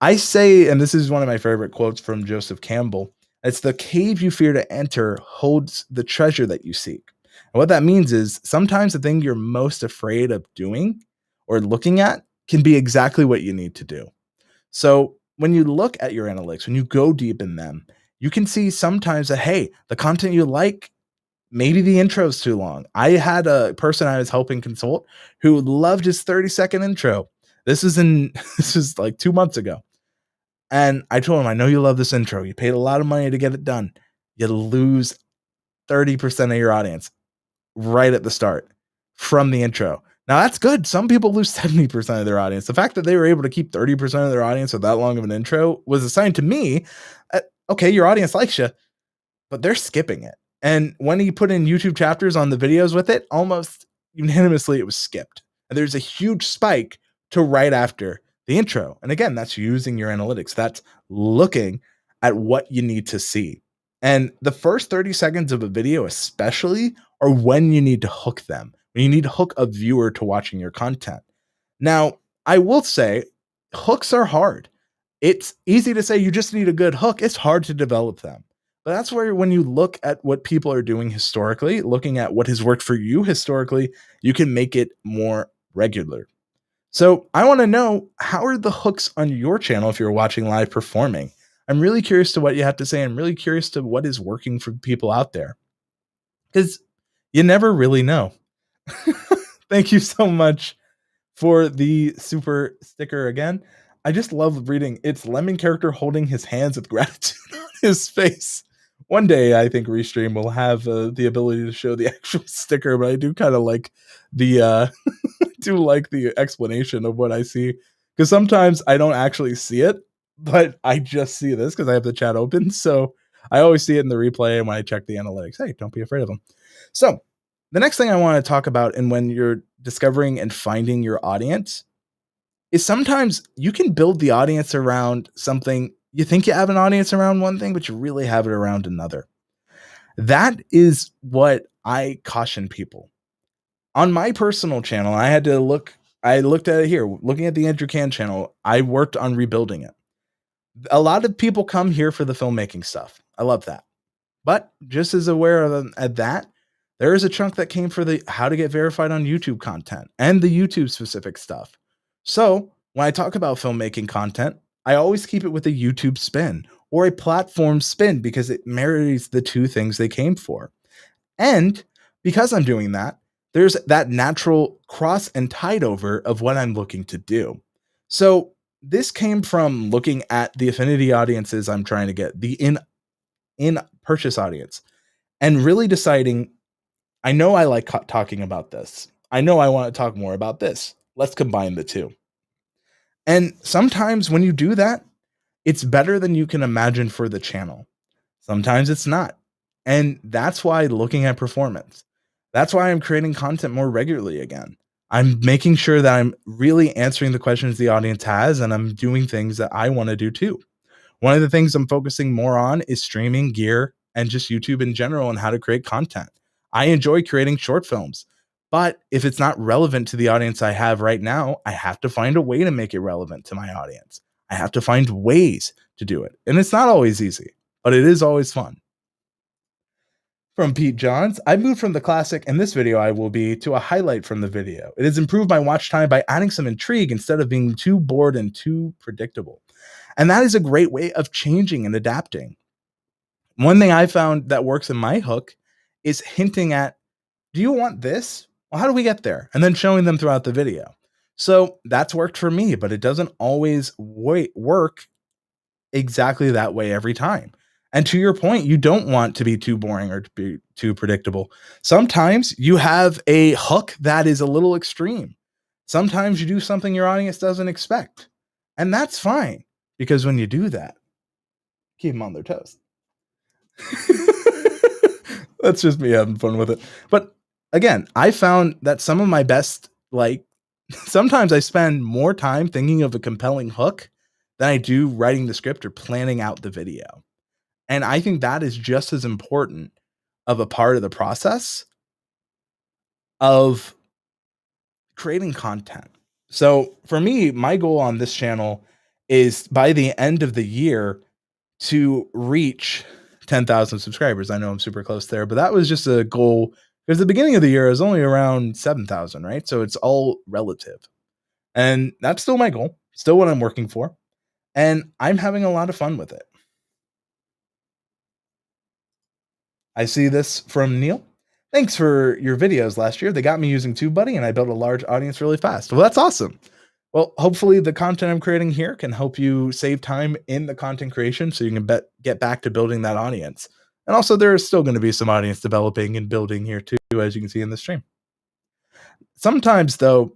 I say, and this is one of my favorite quotes from Joseph Campbell, it's the cave you fear to enter holds the treasure that you seek. And what that means is sometimes the thing you're most afraid of doing or looking at can be exactly what you need to do. So when you look at your analytics, when you go deep in them, you can see sometimes that, hey, the content you like, maybe the intro's too long. I had a person I was helping consult who loved his 30-second intro. This is like 2 months ago. And I told him, I know you love this intro. You paid a lot of money to get it done. You lose 30% of your audience right at the start from the intro. Now that's good. Some people lose 70% of their audience. The fact that they were able to keep 30% of their audience with that long of an intro was a sign to me, okay, your audience likes you, but they're skipping it. And when he put in YouTube chapters on the videos with it, almost unanimously it was skipped. And there's a huge spike to right after the intro. And again, that's using your analytics. That's looking at what you need to see. And the first 30 seconds of a video, especially, are when you need to hook them, when you need to hook a viewer to watching your content. Now, I will say hooks are hard. It's easy to say you just need a good hook. It's hard to develop them. But that's where, when you look at what people are doing historically, looking at what has worked for you historically, you can make it more regular. So I want to know, how are the hooks on your channel if you're watching live performing? I'm really curious to what you have to say. I'm really curious to what is working for people out there, because you never really know. Thank you so much for the super sticker again. I just love reading. It's Lemon character holding his hands with gratitude on his face. One day, I think Restream will have the ability to show the actual sticker, but I do kind of like the do like the explanation of what I see, because sometimes I don't actually see it, but I just see this because I have the chat open. So I always see it in the replay, and when I check the analytics, hey, don't be afraid of them. So the next thing I want to talk about, and when you're discovering and finding your audience is sometimes you can build the audience around something. You think you have an audience around one thing, but you really have it around another. That is what I caution people. On my personal channel, I looked at it here, looking at the Andrew Can channel, I worked on rebuilding it. A lot of people come here for the filmmaking stuff. I love that. But just as aware of at that, there is a chunk that came for the how to get verified on YouTube content and the YouTube specific stuff. So when I talk about filmmaking content, I always keep it with a YouTube spin or a platform spin because it marries the two things they came for. And because I'm doing that, there's that natural cross and tide over of what I'm looking to do. So this came from looking at the affinity audiences I'm trying to get, the in purchase audience, and really deciding, I know I like talking about this. I know I want to talk more about this. Let's combine the two. And sometimes when you do that, it's better than you can imagine for the channel. Sometimes it's not. And that's why looking at performance, that's why I'm creating content more regularly again. I'm making sure that I'm really answering the questions the audience has, and I'm doing things that I want to do too. One of the things I'm focusing more on is streaming gear and just YouTube in general and how to create content. I enjoy creating short films, but if it's not relevant to the audience I have right now, I have to find a way to make it relevant to my audience. I have to find ways to do it. And it's not always easy, but it is always fun. From Pete Johns, I moved from the classic, and this video I will be, to a highlight from the video. It has improved my watch time by adding some intrigue instead of being too bored and too predictable. And that is a great way of changing and adapting. One thing I found that works in my hook is hinting at, do you want this? Well, how do we get there? And then showing them throughout the video. So that's worked for me, but it doesn't always work exactly that way every time. And to your point, you don't want to be too boring or to be too predictable. Sometimes you have a hook that is a little extreme. Sometimes you do something your audience doesn't expect. And that's fine, because when you do that, keep them on their toes. That's just me having fun with it. But again, I found that some of my best, sometimes I spend more time thinking of a compelling hook than I do writing the script or planning out the video. And I think that is just as important of a part of the process of creating content. So for me, my goal on this channel is by the end of the year to reach 10,000 subscribers. I know I'm super close there, but that was just a goal because the beginning of the year is only around 7,000, right? So it's all relative. And that's still my goal, still what I'm working for. And I'm having a lot of fun with it. I see this from Neil. Thanks for your videos last year. They got me using TubeBuddy and I built a large audience really fast. Well, that's awesome. Well, hopefully the content I'm creating here can help you save time in the content creation so you can get back to building that audience. And also there is still going to be some audience developing and building here too, as you can see in the stream. Sometimes though,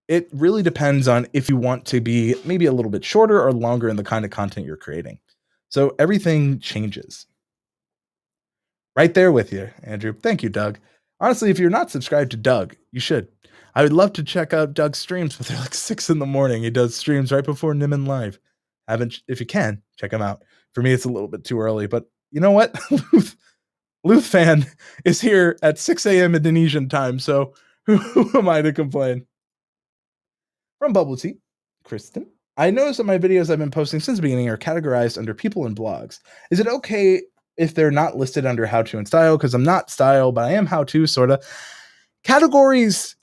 it really depends on if you want to be maybe a little bit shorter or longer in the kind of content you're creating. So everything changes. Right there with you, Andrew. Thank you, Doug. Honestly, if you're not subscribed to Doug, you should. I would love to check out Doug's streams, but they're like 6 in the morning. He does streams right before Niman Live. If you can, check him out. For me, it's a little bit too early, but you know what? Luth fan is here at 6 a.m. Indonesian time, so who am I to complain? From Bubble Tea, Kristen. I noticed that my videos I've been posting since the beginning are categorized under people and blogs. Is it okay if they're not listed under how to and style? Because I'm not style, but I am how to, sort of. Categories,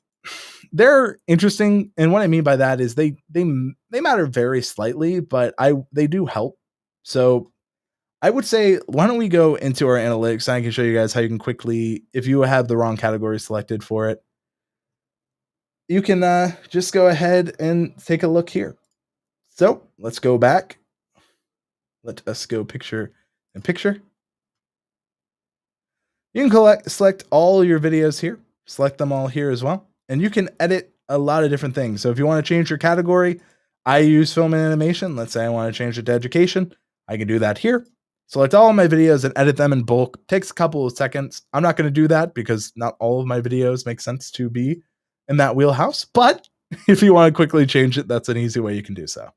they're interesting, and what I mean by that is they matter very slightly, but they do help. So I would say, why don't we go into our analytics and I can show you guys how you can quickly, if you have the wrong category selected for it, you can just go ahead and take a look here. So let's go back. Let us go picture in picture. You can select all your videos here, select them all here as well. And you can edit a lot of different things. So if you want to change your category, I use film and animation. Let's say I want to change it to education. I can do that here. Select all of my videos and edit them in bulk. Takes a couple of seconds. I'm not going to do that because not all of my videos make sense to be in that wheelhouse, but if you want to quickly change it, that's an easy way you can do so.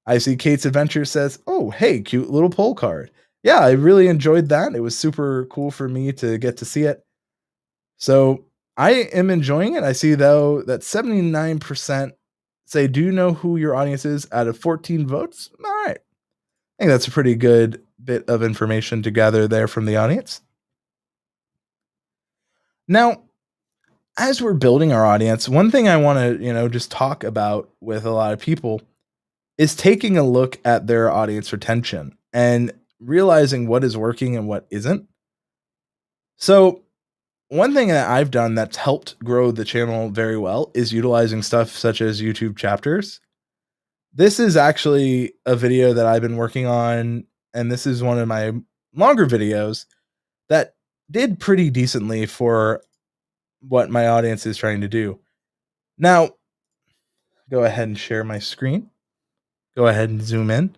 I see Kate's Adventure says, "Oh, hey, cute little poll card." Yeah, I really enjoyed that. It was super cool for me to get to see it. So I am enjoying it. I see though that 79% say, "Do you know who your audience is?" out of 14 votes. All right. I think that's a pretty good bit of information to gather there from the audience. Now, as we're building our audience, one thing I want to, just talk about with a lot of people is taking a look at their audience retention and realizing what is working and what isn't. So, one thing that I've done that's helped grow the channel very well is utilizing stuff such as YouTube chapters. This is actually a video that I've been working on, and this is one of my longer videos that did pretty decently for what my audience is trying to do. Now, go ahead and share my screen. Go ahead and zoom in.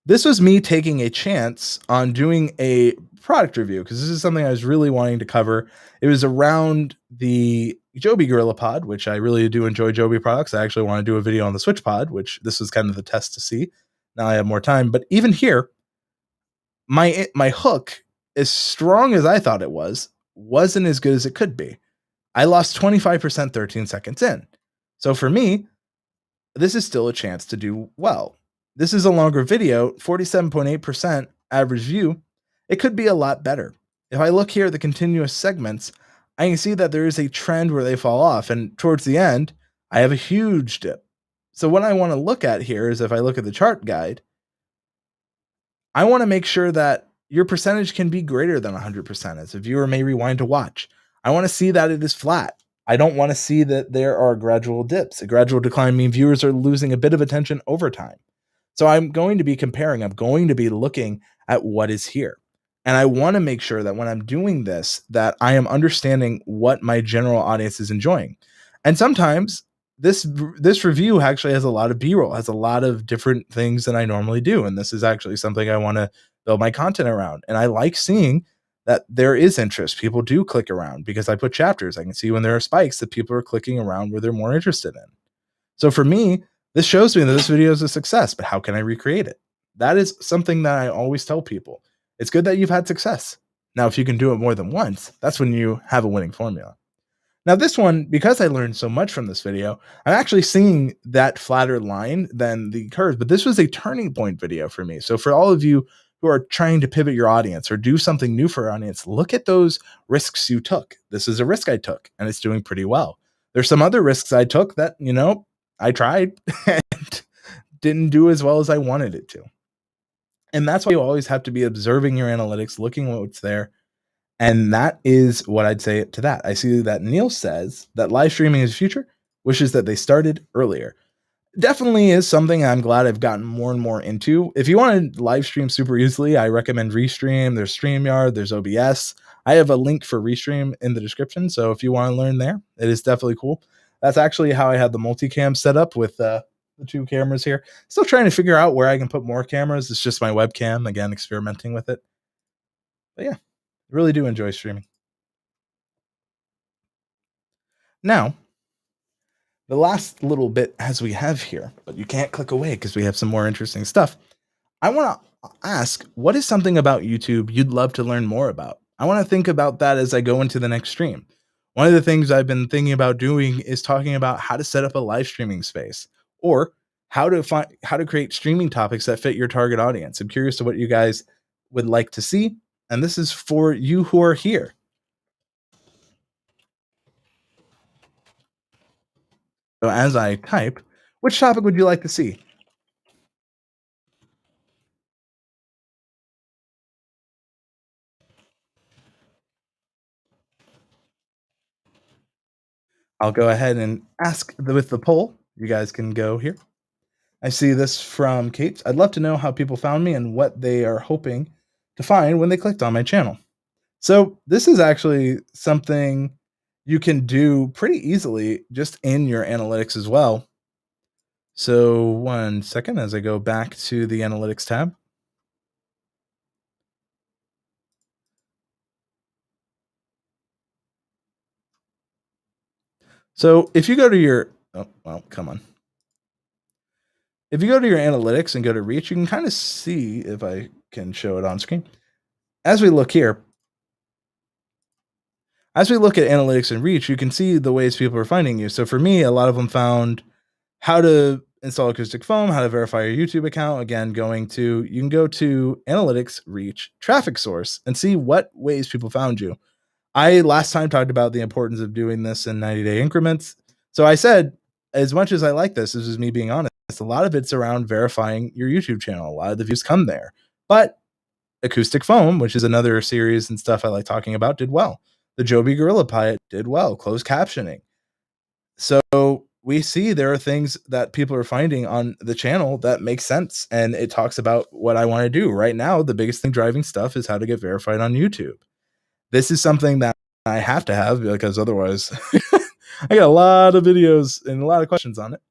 This was me taking a chance on doing a product review because this is something I was really wanting to cover. It was around the Joby Gorilla Pod, which I really do enjoy Joby products. I actually want to do a video on the Switch Pod, which this was kind of the test to see. Now I have more time, but even here, my hook, as strong as I thought it was, wasn't as good as it could be. I lost 25% 13 seconds in. So for me, this is still a chance to do well. This is a longer video, 47.8% average view. It could be a lot better. If I look here at the continuous segments, I can see that there is a trend where they fall off. And towards the end, I have a huge dip. So what I want to look at here is if I look at the chart guide, I want to make sure that your percentage can be greater than 100% as a viewer may rewind to watch. I want to see that it is flat. I don't want to see that there are gradual dips. A gradual decline means viewers are losing a bit of attention over time. So I'm going to be comparing, I'm going to be looking at what is here. And I want to make sure that when I'm doing this, that I am understanding what my general audience is enjoying. And sometimes this review actually has a lot of B-roll, has a lot of different things than I normally do. And this is actually something I want to build my content around. And I like seeing that there is interest. People do click around because I put chapters. I can see when there are spikes that people are clicking around where they're more interested in. So for me, this shows me that this video is a success, but how can I recreate it? That is something that I always tell people. It's good that you've had success. Now, if you can do it more than once, that's when you have a winning formula. Now, this one, because I learned so much from this video, I'm actually seeing that flatter line than the curves, but this was a turning point video for me. So for all of you who are trying to pivot your audience or do something new for your audience, look at those risks you took. This is a risk I took, and it's doing pretty well. There's some other risks I took that, I tried and didn't do as well as I wanted it to. And that's why you always have to be observing your analytics, looking at what's there. And that is what I'd say to that. I see that Neil says that live streaming is future, wishes that they started earlier. Definitely is something I'm glad I've gotten more and more into. If you want to live stream super easily, I recommend Restream. There's StreamYard, there's OBS. I have a link for Restream in the description. So if you want to learn there, it is definitely cool. That's actually how I had the multicam set up with the two cameras here. Still trying to figure out where I can put more cameras. It's just my webcam, again, experimenting with it. But yeah, really do enjoy streaming. Now, the last little bit as we have here, but you can't click away because we have some more interesting stuff. I want to ask, what is something about YouTube you'd love to learn more about? I want to think about that as I go into the next stream. One of the things I've been thinking about doing is talking about how to set up a live streaming space or how to create streaming topics that fit your target audience. I'm curious to what you guys would like to see, and this is for you who are here. So as I type, which topic would you like to see? I'll go ahead and ask with the poll. You guys can go here. I see this from Kate. I'd love to know how people found me and what they are hoping to find when they clicked on my channel. So, this is actually something you can do pretty easily just in your analytics as well. So, one second as I go back to the analytics tab. So if you go to your oh, well, come on. If you go to your analytics and go to reach, you can kind of see if I can show it on screen. As we look here, as we look at analytics and reach, you can see the ways people are finding you. So for me, a lot of them found how to install acoustic foam, how to verify your YouTube account. Again, you can go to analytics, reach, traffic source, and see what ways people found you. I last time talked about the importance of doing this in 90-day increments. So I said, as much as I like this is me being honest, a lot of it's around verifying your YouTube channel. A lot of the views come there. But Acoustic Foam, which is another series and stuff I like talking about, did well. The Joby Gorilla Pilot did well, closed captioning. So we see there are things that people are finding on the channel that make sense. And it talks about what I want to do. Right now, the biggest thing driving stuff is how to get verified on YouTube. This is something that I have to have because otherwise I got a lot of videos and a lot of questions on it.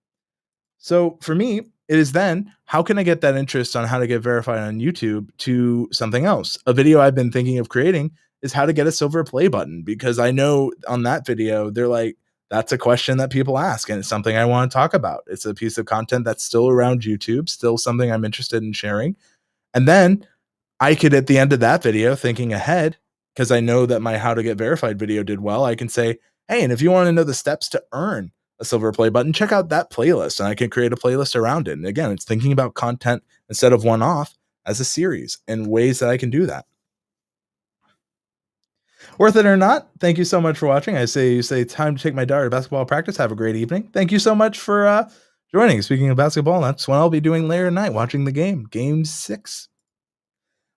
So for me, it is then how can I get that interest on how to get verified on YouTube to something else? A video I've been thinking of creating is how to get a silver play button, because I know on that video, they're like, that's a question that people ask and it's something I want to talk about. It's a piece of content that's still around YouTube, still something I'm interested in sharing. And then I could, at the end of that video, thinking ahead, because I know that my how to get verified video did well, I can say, hey, and if you want to know the steps to earn a silver play button, check out that playlist. And I can create a playlist around it. And again, it's thinking about content instead of one off as a series and ways that I can do that. Worth it or not, thank you so much for watching. You say time to take my daughter to basketball practice. Have a great evening. Thank you so much for joining. Speaking of basketball, that's what I'll be doing later tonight, watching the game 6.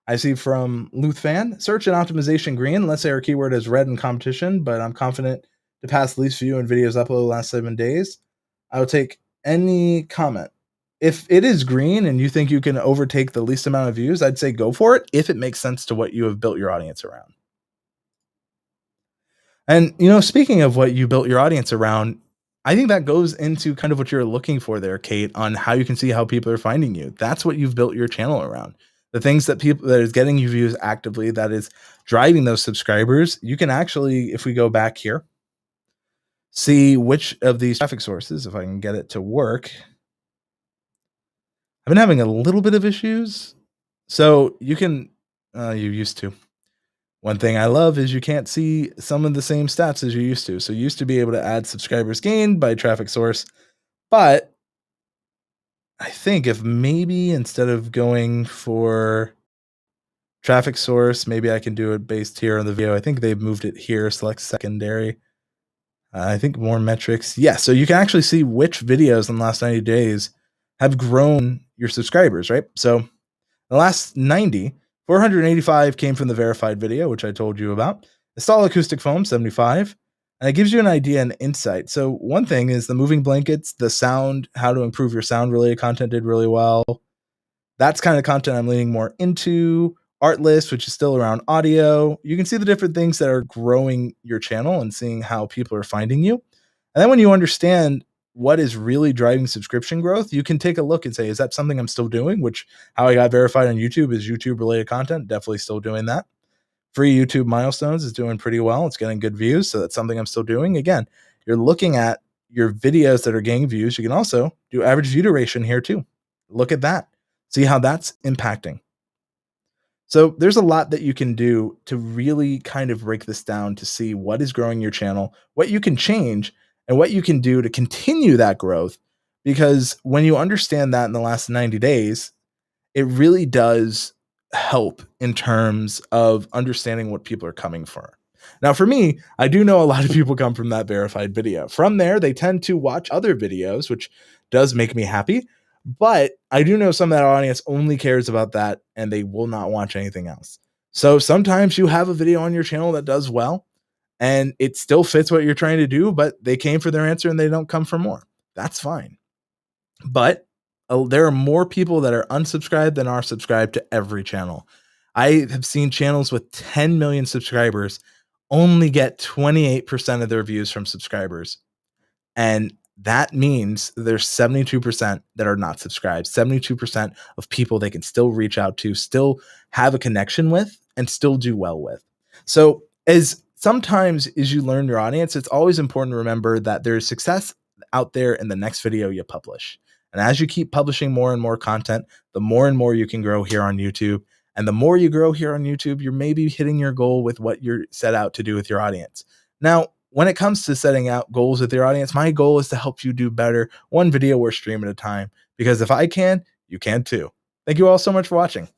I see from Luth Fan, search and optimization green. Let's say our keyword is red in competition, but I'm confident to pass least view and videos uploaded the last 7 days. I will take any comment. If it is green and you think you can overtake the least amount of views, I'd say go for it if it makes sense to what you have built your audience around. And, speaking of what you built your audience around, I think that goes into kind of what you're looking for there, Kate, on how you can see how people are finding you. That's what you've built your channel around. The things that is getting you views actively, that is driving those subscribers. You can actually, if we go back here, see which of these traffic sources, if I can get it to work. I've been having a little bit of issues. So you can, you used to. One thing I love is you can't see some of the same stats as you used to. So you used to be able to add subscribers gained by traffic source, but I think if maybe instead of going for traffic source, maybe I can do it based here on the video. I think they've moved it here, select secondary. I think more metrics. Yeah, so you can actually see which videos in the last 90 days have grown your subscribers, right? So the last 90, 485 came from the verified video, which I told you about. Install acoustic foam, 75. And it gives you an idea and insight. So one thing is the moving blankets, the sound, how to improve your sound related content did really well. That's kind of content I'm leaning more into. Art list, which is still around audio. You can see the different things that are growing your channel and seeing how people are finding you. And then when you understand what is really driving subscription growth, you can take a look and say, is that something I'm still doing? Which how I got verified on YouTube is YouTube related content. Definitely still doing that. Free YouTube milestones is doing pretty well. It's getting good views. So that's something I'm still doing. Again, you're looking at your videos that are getting views. You can also do average view duration here too. Look at that. See how that's impacting. So there's a lot that you can do to really kind of break this down to see what is growing your channel, what you can change, and what you can do to continue that growth. Because when you understand that in the last 90 days, it really does help in terms of understanding what people are coming for. Now, for me, I do know a lot of people come from that verified video. From there, they tend to watch other videos, which does make me happy. But I do know some of that audience only cares about that and they will not watch anything else. So sometimes you have a video on your channel that does well and it still fits what you're trying to do, but they came for their answer and they don't come for more. That's fine. But there are more people that are unsubscribed than are subscribed to every channel. I have seen channels with 10 million subscribers only get 28% of their views from subscribers. And that means there's 72% that are not subscribed, 72% of people they can still reach out to, still have a connection with, and still do well with. So as Sometimes as you learn your audience, it's always important to remember that there's success out there in the next video you publish. And as you keep publishing more and more content, the more and more you can grow here on YouTube. And the more you grow here on YouTube, you're maybe hitting your goal with what you're set out to do with your audience. Now, when it comes to setting out goals with your audience, my goal is to help you do better, one video or stream at a time. Because if I can, you can too. Thank you all so much for watching.